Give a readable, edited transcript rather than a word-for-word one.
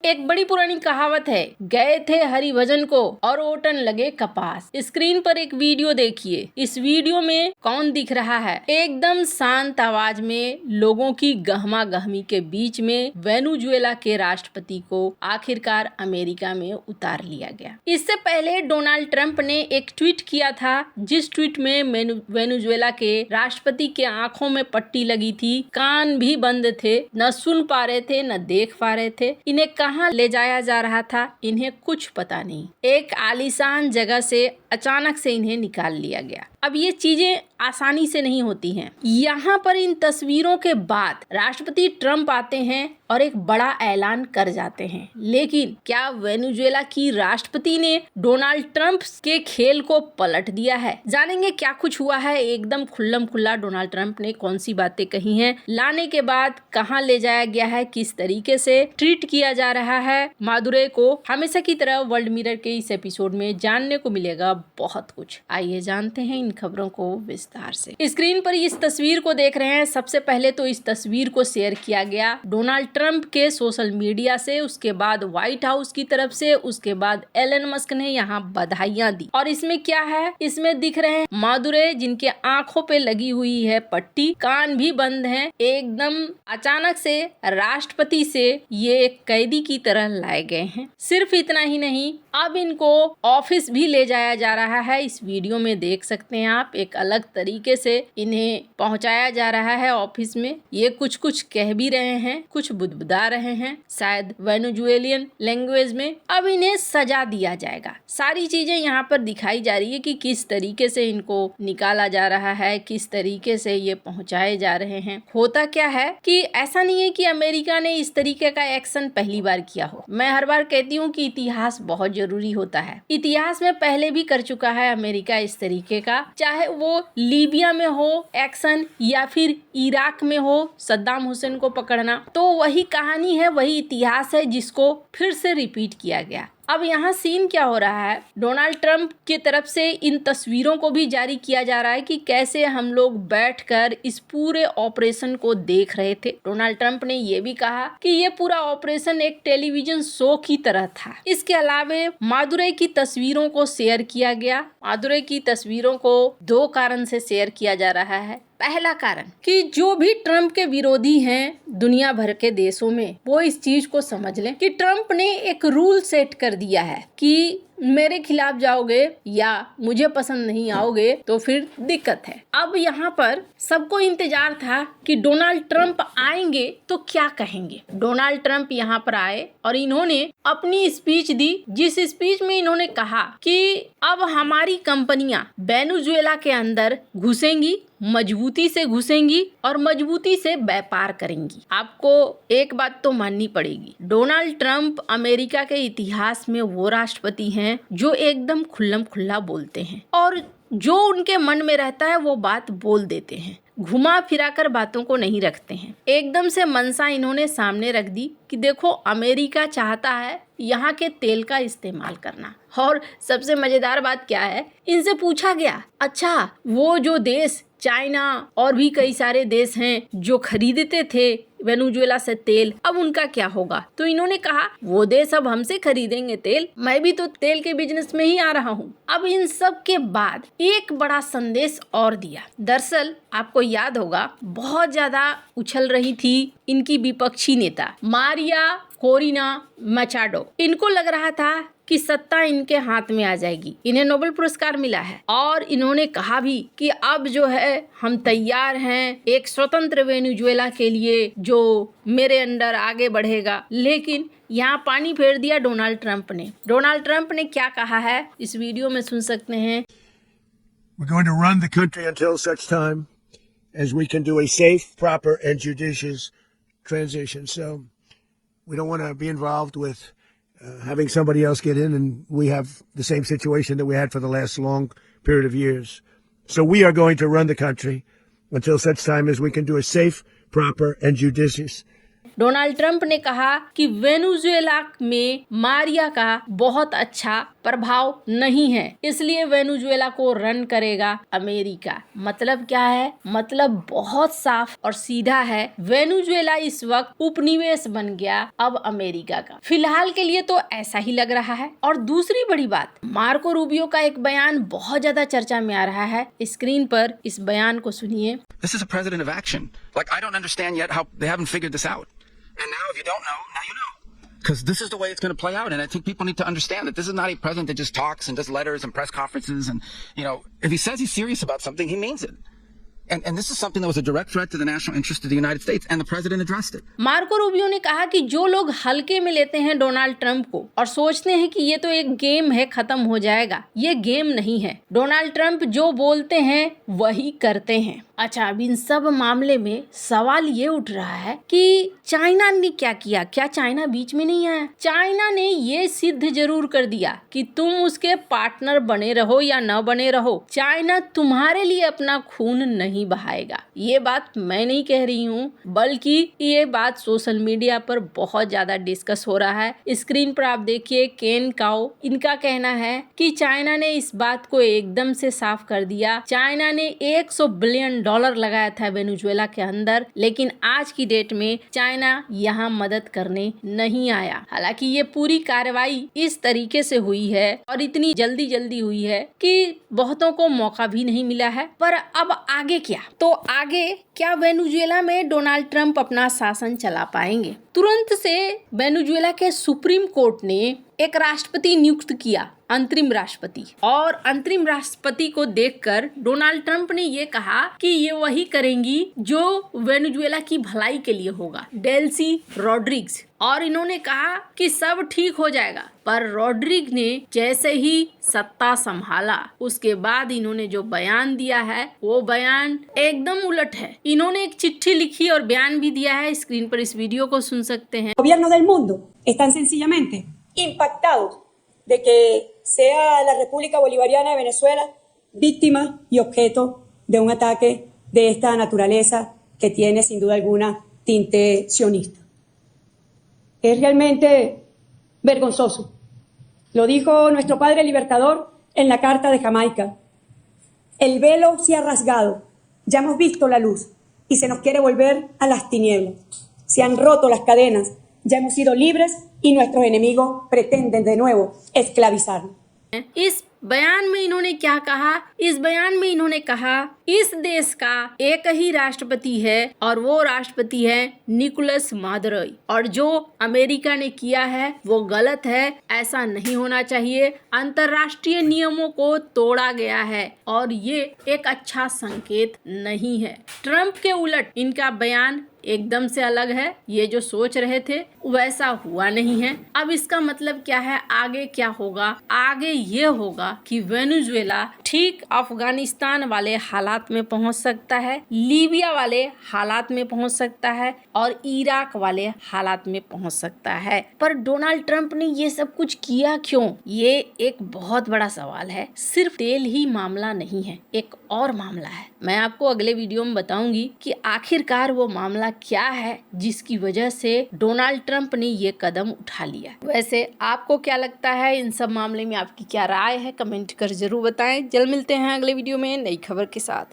एक बड़ी पुरानी कहावत है, गए थे हरिभजन को और ओटन लगे कपास। स्क्रीन पर एक वीडियो देखिए। इस वीडियो में कौन दिख रहा है? एकदम शांत आवाज में लोगों की गहमा गहमी के बीच में वेनेजुएला के राष्ट्रपति को आखिरकार अमेरिका में उतार लिया गया। इससे पहले डोनाल्ड ट्रंप ने एक ट्वीट किया था, जिस ट्वीट में वेनेजुएला के राष्ट्रपति के आंखों में पट्टी लगी थी, कान भी बंद थे, न सुन पा रहे थे न देख पा रहे थे। इन्हें कहाँ ले जाया जा रहा था इन्हें कुछ पता नहीं। एक आलीशान जगह से अचानक से इन्हें निकाल लिया गया। अब ये चीजें आसानी से नहीं होती हैं। यहाँ पर इन तस्वीरों के बाद राष्ट्रपति ट्रंप आते हैं और एक बड़ा ऐलान कर जाते हैं। लेकिन क्या वेनेजुएला की राष्ट्रपति ने डोनाल्ड ट्रंप के खेल को पलट दिया है? जानेंगे क्या कुछ हुआ है। एकदम खुल्लम खुल्ला डोनाल्ड ट्रंप ने कौन सी बातें कही हैं, लाने के बाद कहाँ ले जाया गया है, किस तरीके से ट्रीट किया जा रहा है मादुरै को। हमेशा की तरह वर्ल्ड मिरर के इस एपिसोड में जानने को मिलेगा बहुत कुछ। आइए जानते हैं इन खबरों को विस्तार से। स्क्रीन पर इस तस्वीर को देख रहे हैं। सबसे पहले तो इस तस्वीर को शेयर किया गया डोनाल्ड ट्रंप के सोशल मीडिया से, उसके बाद व्हाइट हाउस की तरफ से, उसके बाद एलन मस्क ने यहाँ बधाइयां दी। और इसमें क्या है, इसमें दिख रहे हैं मादुरै जिनके आंखों पे लगी हुई है पट्टी, कान भी बंद हैं। एकदम अचानक से राष्ट्रपति से ये एक कैदी की तरह लाए गए हैं। सिर्फ इतना ही नहीं, अब इनको ऑफिस भी ले जाया जा रहा है। इस वीडियो में देख सकते हैं आप, एक अलग तरीके से इन्हें पहुंचाया जा रहा है ऑफिस में। ये कुछ कुछ कह भी रहे हैं, कुछ बुदबुदा रहे हैं, शायद वेनेजुएलियन लैंग्वेज में। अब इन्हें सजा दिया जाएगा। सारी चीजें यहाँ पर दिखाई जा रही है कि किस तरीके से इनको निकाला जा रहा है, किस तरीके से ये पहुंचाए जा रहे हैं। होता क्या है कि ऐसा नहीं है कि अमेरिका ने इस तरीके का एक्शन पहली बार किया हो। मैं हर बार कहती हूँ कि इतिहास बहुत जरूरी होता है। इतिहास में पहले भी कर चुका है अमेरिका इस तरीके का, चाहे वो लीबिया में हो एक्शन या फिर इराक में हो सद्दाम हुसैन को पकड़ना। तो वही कहानी है, वही इतिहास है जिसको फिर से रिपीट किया गया। अब यहाँ सीन क्या हो रहा है, डोनाल्ड ट्रंप की तरफ से इन तस्वीरों को भी जारी किया जा रहा है कि कैसे हम लोग बैठकर इस पूरे ऑपरेशन को देख रहे थे। डोनाल्ड ट्रंप ने ये भी कहा कि ये पूरा ऑपरेशन एक टेलीविजन शो की तरह था। इसके अलावा मादुरै की तस्वीरों को शेयर किया गया। मादुरै की तस्वीरों को दो कारण से शेयर किया जा रहा है। पहला कारण कि जो भी ट्रंप के विरोधी हैं दुनिया भर के देशों में, वो इस चीज को समझ लें कि ट्रंप ने एक रूल सेट कर दिया है कि मेरे खिलाफ जाओगे या मुझे पसंद नहीं आओगे तो फिर दिक्कत है। अब यहाँ पर सबको इंतजार था कि डोनाल्ड ट्रंप आएंगे तो क्या कहेंगे। डोनाल्ड ट्रंप यहाँ पर आए और इन्होंने अपनी स्पीच दी, जिस स्पीच में इन्होंने कहा कि अब हमारी कंपनियां वेनेजुएला के अंदर घुसेंगी, मजबूती से घुसेंगी और मजबूती से व्यापार करेंगी। आपको एक बात तो माननी पड़ेगी, डोनाल्ड ट्रंप अमेरिका के इतिहास में वो राष्ट्रपति हैं जो एकदम खुल्लम खुल्ला बोलते हैं और जो उनके मन में रहता है वो बात बोल देते हैं। घुमा फिरा कर बातों को नहीं रखते हैं। एकदम से मंशा इन्होंने सामने रख दी कि देखो अमेरिका चाहता है यहाँ के तेल का इस्तेमाल करना। और सबसे मजेदार बात क्या है, इनसे पूछा गया, अच्छा वो जो देश चाइना और भी कई सारे देश हैं जो खरीदते थे वेनेजुएला से तेल, अब उनका क्या होगा? तो इन्होंने कहा वो देश अब हमसे खरीदेंगे तेल, मैं भी तो तेल के बिजनेस में ही आ रहा हूँ। अब इन सब के बाद एक बड़ा संदेश और दिया। दरअसल आपको याद होगा बहुत ज्यादा उछल रही थी इनकी विपक्षी नेता मारिया कोरिना मचाडो। इनको लग रहा था कि सत्ता इनके हाथ में आ जाएगी। इन्हें नोबेल पुरस्कार मिला है और इन्होंने कहा भी कि अब जो है हम तैयार हैं एक स्वतंत्र वेनेजुएला के लिए जो मेरे अंडर आगे बढ़ेगा। लेकिन यहाँ पानी फेर दिया डोनाल्ड ट्रंप ने। डोनाल्ड ट्रंप ने क्या कहा है इस वीडियो में सुन सकते हैं। We're going to run the country until such time as we can do a safe, proper and judicious transition. So we don't want to be involved with having somebody else get in, and we have the same situation that we had for the last long period of years. So we are going to run the country until such time as we can do a safe, proper and judicious Donald Trump ने कहा कि Venezuela में मारिया का बहुत अच्छा प्रभाव नहीं है, इसलिए वेनेजुएला को रन करेगा अमेरिका। मतलब क्या है? मतलब बहुत साफ और सीधा है। वेनेजुएला इस वक्त उपनिवेश बन गया अब अमेरिका का। फिलहाल के लिए तो ऐसा ही लग रहा है। और दूसरी बड़ी बात, मार्को रूबियो का एक बयान बहुत ज्यादा चर्चा में आ रहा है। स्क्रीन पर इस बयान को सुनिए। This is a president of action. Like, I don't understand yet how they haven't figured this out. And now, if you don't know, now you know. Because this is the way it's going to play out. And I think people need to understand that this is not a president that just talks and does letters and press conferences. And, you know, if he says he's serious about something, he means it. And this is something that was a direct threat to the national interest of the United States, and the president addressed it. Marco Rubio ने कहा कि जो लोग हल्के में लेते हैं Donald Trump को और सोचते हैं कि ये तो एक गेम है, खत्म हो जाएगा, ये गेम नहीं है। डोनाल्ड ट्रंप जो बोलते हैं वही करते हैं। अच्छा, अब इन सब मामले में सवाल ये उठ रहा है कि चाइना ने क्या किया? क्या चाइना बीच में नहीं आया? चाइना ने ये सिद्ध जरूर कर दिया कि तुम उसके पार्टनर बने रहो या न बने रहो, चाइना तुम्हारे लिए अपना खून नहीं बहाएगा। ये बात मैं नहीं कह रही हूँ, बल्कि ये बात सोशल मीडिया पर बहुत ज्यादा डिस्कस हो रहा है। स्क्रीन पर आप देखिए केन काओ, इनका कहना है कि चाइना ने इस बात को एकदम से साफ कर दिया। चाइना ने $100 बिलियन लगाया था वेनेजुएला के अंदर, लेकिन आज की डेट में चाइना यहाँ मदद करने नहीं आया। हालांकि ये पूरी कार्रवाई इस तरीके से हुई है और इतनी जल्दी हुई है कि बहुतों को मौका भी नहीं मिला है। पर अब आगे क्या? तो आगे क्या वेनेजुएला में डोनाल्ड ट्रंप अपना शासन चला पाएंगे? तुरंत से वेनेजुएला के सुप्रीम कोर्ट ने एक राष्ट्रपति नियुक्त किया, अंतरिम राष्ट्रपति, और अंतरिम राष्ट्रपति को देखकर डोनाल्ड ट्रंप ने ये कहा कि ये वही करेंगी जो वेनेजुएला की भलाई के लिए होगा, डेल्सी रोड्रिग्स। और इन्होंने कहा कि सब ठीक हो जाएगा। पर रोड्रिग्स ने जैसे ही सत्ता संभाला, उसके बाद इन्होंने जो बयान दिया है वो बयान एकदम उलट है। इन्होंने एक चिट्ठी लिखी और बयान भी दिया है। स्क्रीन पर इस वीडियो को सुन सकते हैं। Gobiernos del mundo están sencillamente impactados de que sea la República Bolivariana de Venezuela víctima y objeto de un ataque de esta naturaleza que tiene sin duda alguna tinte sionista. Es realmente vergonzoso. Lo dijo nuestro padre libertador en la Carta de Jamaica. El velo se ha rasgado, ya hemos visto la luz y se nos quiere volver a las tinieblas. Se han roto las cadenas, ya hemos sido libres y nuestros enemigos pretenden de nuevo esclavizarnos. इस बयान में इन्होंने क्या कहा? इस बयान में इन्होंने कहा इस देश का एक ही राष्ट्रपति है और वो राष्ट्रपति है निकोलस मादुरो, और जो अमेरिका ने किया है वो गलत है, ऐसा नहीं होना चाहिए। अंतर्राष्ट्रीय नियमों को तोड़ा गया है और ये एक अच्छा संकेत नहीं है। ट्रंप के उलट इनका बयान एकदम से अलग है। ये जो सोच रहे थे वैसा हुआ नहीं है। अब इसका मतलब क्या है? आगे क्या होगा? आगे ये होगा कि वेनेजुएला ठीक अफगानिस्तान वाले हालात में पहुंच सकता है, लीबिया वाले हालात में पहुंच सकता है और इराक वाले हालात में पहुंच सकता है। पर डोनाल्ड ट्रंप ने ये सब कुछ किया क्यों? ये एक बहुत बड़ा सवाल है। सिर्फ तेल ही मामला नहीं है, एक और मामला है। मैं आपको अगले वीडियो में बताऊंगी कि आखिरकार वो मामला क्या है जिसकी वजह से डोनाल्ड ट्रंप ने ये कदम उठा लिया। वैसे आपको क्या लगता है इन सब मामले में? आपकी क्या राय है? कमेंट कर जरूर बताएं। जल्द मिलते हैं अगले वीडियो में नई खबर के साथ।